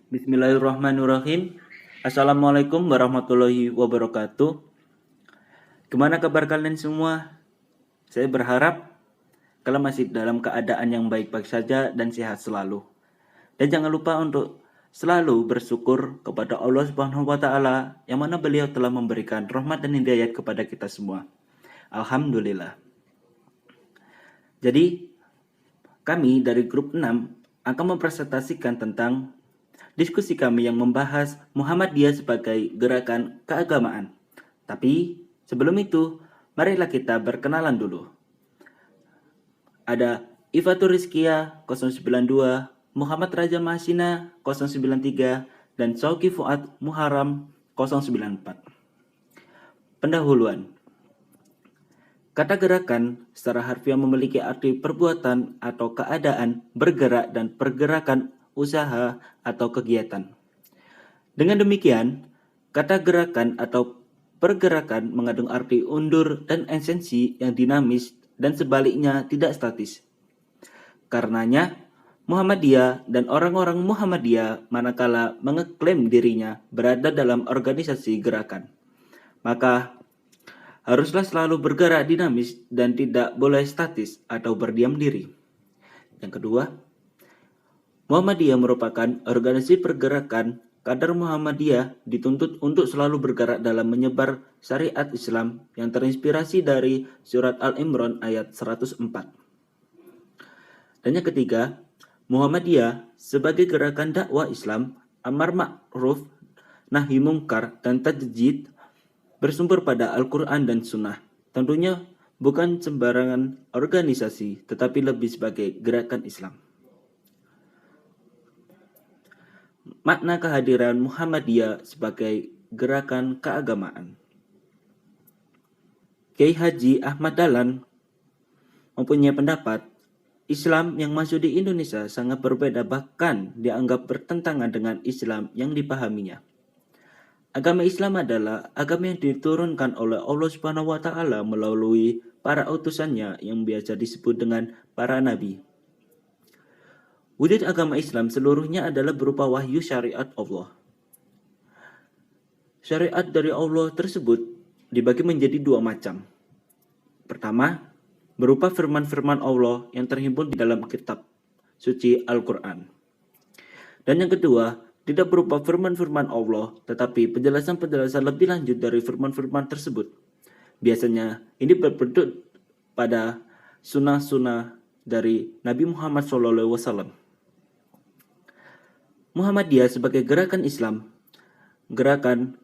Bismillahirrahmanirrahim. Assalamualaikum warahmatullahi wabarakatuh. Gimana kabar kalian semua? Saya berharap kalian masih dalam keadaan yang baik-baik saja dan sehat selalu. Dan jangan lupa untuk selalu bersyukur kepada Allah Subhanahu wa taala yang mana beliau telah memberikan rahmat dan hidayat kepada kita semua. Alhamdulillah. Jadi, kami dari grup 6 akan mempresentasikan tentang diskusi kami yang membahas Muhammadiyah sebagai gerakan keagamaan. Tapi sebelum itu, marilah kita berkenalan dulu. Ada Ifatur Rizkia 092, Muhammad Raja Mahsina 093, dan Sauki Fuad Muharram 094. Pendahuluan. Kata gerakan secara harfiah memiliki arti perbuatan atau keadaan, bergerak, dan pergerakan usaha atau kegiatan. Dengan demikian, kata gerakan atau pergerakan mengandung arti undur dan esensi yang dinamis dan sebaliknya tidak statis. Karenanya, Muhammadiyah dan orang-orang Muhammadiyah manakala mengeklaim dirinya berada dalam organisasi gerakan, maka haruslah selalu bergerak dinamis dan tidak boleh statis atau berdiam diri. Yang kedua, Muhammadiyah merupakan organisasi pergerakan. Kader Muhammadiyah dituntut untuk selalu bergerak dalam menyebar syariat Islam yang terinspirasi dari surat Al-Imran ayat 104. Dan yang ketiga, Muhammadiyah sebagai gerakan dakwah Islam, amar ma'ruf, nahi mungkar, dan tajdid bersumber pada Al-Quran dan Sunnah. Tentunya bukan sembarangan organisasi, tetapi lebih sebagai gerakan Islam. Makna kehadiran Muhammadiyah sebagai gerakan keagamaan. Kiai Haji Ahmad Dahlan mempunyai pendapat, Islam yang masuk di Indonesia sangat berbeda, bahkan dianggap bertentangan dengan Islam yang dipahaminya. Agama Islam adalah agama yang diturunkan oleh Allah Subhanahu wa taala melalui para utusannya yang biasa disebut dengan para nabi. Wujud agama Islam seluruhnya adalah berupa wahyu syariat Allah. Syariat dari Allah tersebut dibagi menjadi dua macam. Pertama, berupa firman-firman Allah yang terhimpun di dalam kitab suci Al-Quran. Dan yang kedua, tidak berupa firman-firman Allah, tetapi penjelasan-penjelasan lebih lanjut dari firman-firman tersebut. Biasanya ini berbentuk pada sunnah-sunnah dari Nabi Muhammad SAW. Muhammadiyah sebagai gerakan Islam, gerakan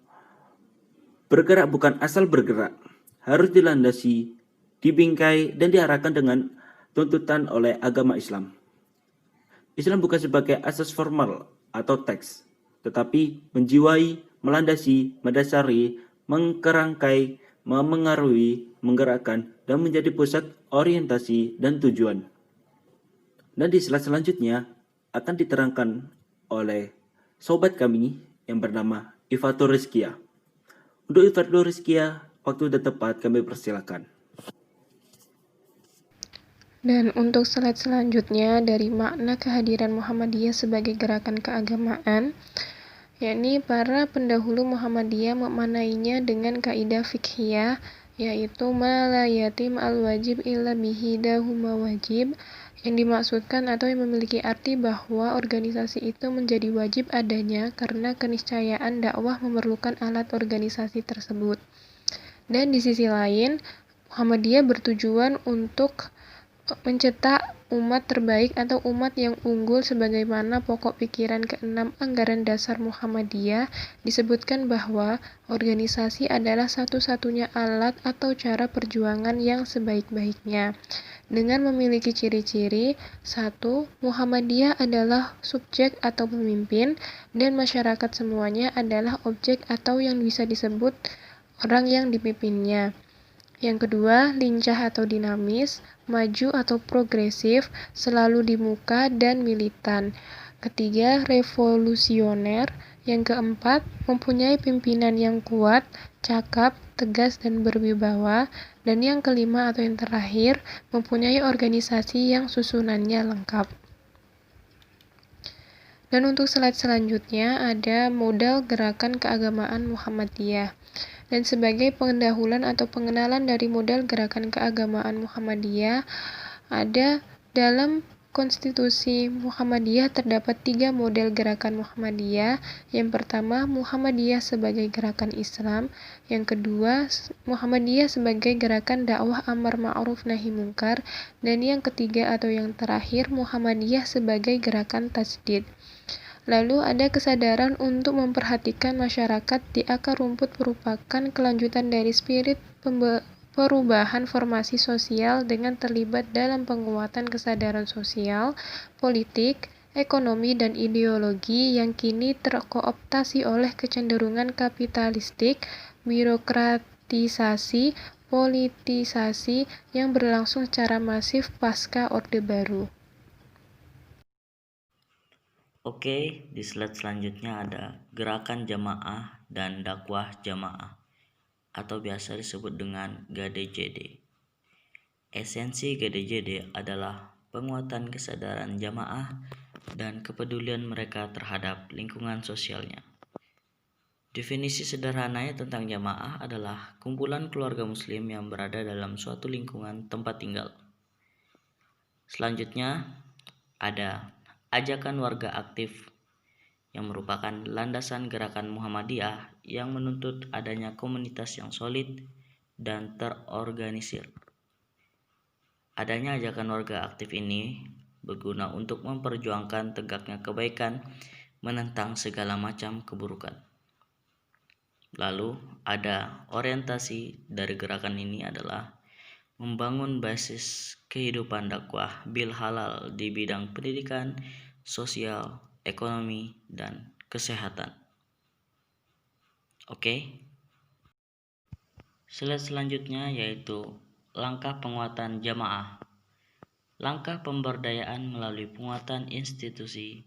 bergerak bukan asal bergerak, harus dilandasi, dibingkai, dan diarahkan dengan tuntutan oleh agama Islam. Islam bukan sebagai asas formal atau teks, tetapi menjiwai, melandasi, mendasari, mengkerangkai, memengaruhi, menggerakkan, dan menjadi pusat orientasi dan tujuan. Dan di slide selanjutnya akan diterangkan oleh sobat kami yang bernama Ifatur Rizkia. Untuk Ifatur Rizkia, waktu sudah tepat, kami persilakan. Dan untuk slide selanjutnya dari makna kehadiran Muhammadiyah sebagai gerakan keagamaan, yakni para pendahulu Muhammadiyah memaknainya dengan kaidah fiqhiyah, yaitu ma la yatim al-wajib illa bihi dahuma wajib, yang dimaksudkan atau yang memiliki arti bahwa organisasi itu menjadi wajib adanya karena keniscayaan dakwah memerlukan alat organisasi tersebut. Dan di sisi lain, Muhammadiyah bertujuan untuk mencetak umat terbaik atau umat yang unggul sebagaimana pokok pikiran ke-6 anggaran dasar Muhammadiyah disebutkan bahwa organisasi adalah satu-satunya alat atau cara perjuangan yang sebaik-baiknya. Dengan memiliki ciri-ciri, 1. Muhammadiyah adalah subjek atau pemimpin dan masyarakat semuanya adalah objek atau yang bisa disebut orang yang dipimpinnya. Yang kedua, lincah atau dinamis, maju atau progresif, selalu di muka dan militan. Ketiga, revolusioner. Yang keempat, mempunyai pimpinan yang kuat, cakap, tegas, dan berwibawa. Dan yang kelima atau yang terakhir, mempunyai organisasi yang susunannya lengkap. Dan untuk slide selanjutnya ada modal gerakan keagamaan Muhammadiyah. Dan sebagai pendahuluan atau pengenalan dari modal gerakan keagamaan Muhammadiyah, ada dalam Konstitusi Muhammadiyah terdapat 3 model gerakan Muhammadiyah. Yang pertama, Muhammadiyah sebagai gerakan Islam. Yang kedua, Muhammadiyah sebagai gerakan dakwah amar ma'ruf nahi mungkar. Dan yang ketiga atau yang terakhir, Muhammadiyah sebagai gerakan tajdid. Lalu ada kesadaran untuk memperhatikan masyarakat di akar rumput merupakan kelanjutan dari spirit perubahan formasi sosial dengan terlibat dalam penguatan kesadaran sosial, politik, ekonomi, dan ideologi yang kini terkooptasi oleh kecenderungan kapitalistik, birokratisasi, politisasi yang berlangsung secara masif pasca Orde Baru. Oke, di slide selanjutnya ada gerakan jamaah dan dakwah jamaah atau biasa disebut dengan GDJD. Esensi GDJD adalah penguatan kesadaran jamaah dan kepedulian mereka terhadap lingkungan sosialnya. Definisi sederhananya tentang jamaah adalah kumpulan keluarga muslim yang berada dalam suatu lingkungan tempat tinggal. Selanjutnya ada ajakan warga aktif yang merupakan landasan gerakan Muhammadiyah yang menuntut adanya komunitas yang solid dan terorganisir. Adanya ajakan warga aktif ini berguna untuk memperjuangkan tegaknya kebaikan menentang segala macam keburukan. Lalu ada orientasi dari gerakan ini adalah membangun basis kehidupan dakwah bil halal di bidang pendidikan, sosial, ekonomi, dan kesehatan. Oke. Slide selanjutnya yaitu langkah penguatan jamaah. Langkah pemberdayaan melalui penguatan institusi,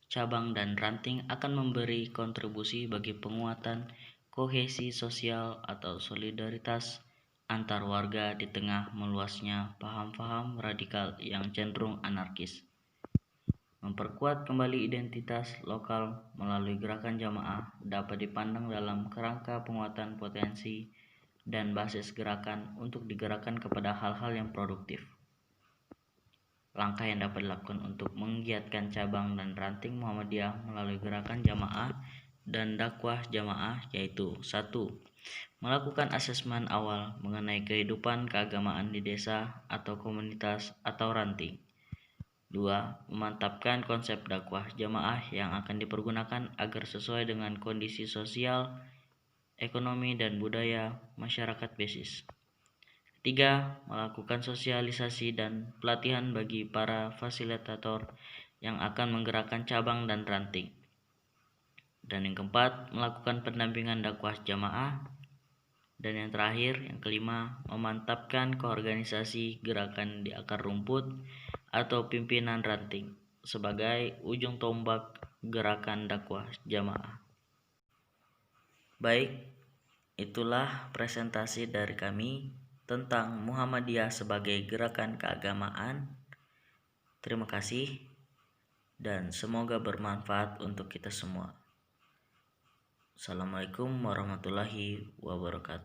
cabang, dan ranting akan memberi kontribusi bagi penguatan kohesi sosial atau solidaritas antar warga di tengah meluasnya paham-paham radikal yang cenderung anarkis. Memperkuat kembali identitas lokal melalui gerakan jamaah dapat dipandang dalam kerangka penguatan potensi dan basis gerakan untuk digerakkan kepada hal-hal yang produktif. Langkah yang dapat dilakukan untuk menggiatkan cabang dan ranting Muhammadiyah melalui gerakan jamaah dan dakwah jamaah yaitu 1. Melakukan asesmen awal mengenai kehidupan keagamaan di desa atau komunitas atau ranting. 2. Memantapkan konsep dakwah jamaah yang akan dipergunakan agar sesuai dengan kondisi sosial, ekonomi, dan budaya masyarakat basis. 3. Melakukan sosialisasi dan pelatihan bagi para fasilitator yang akan menggerakkan cabang dan ranting. Dan yang keempat, melakukan pendampingan dakwah jamaah. Dan yang terakhir, yang kelima, memantapkan koorganisasi gerakan di akar rumput atau pimpinan ranting sebagai ujung tombak gerakan dakwah jamaah. Baik, itulah presentasi dari kami tentang Muhammadiyah sebagai gerakan keagamaan. Terima kasih dan semoga bermanfaat untuk kita semua. Assalamualaikum warahmatullahi wabarakatuh.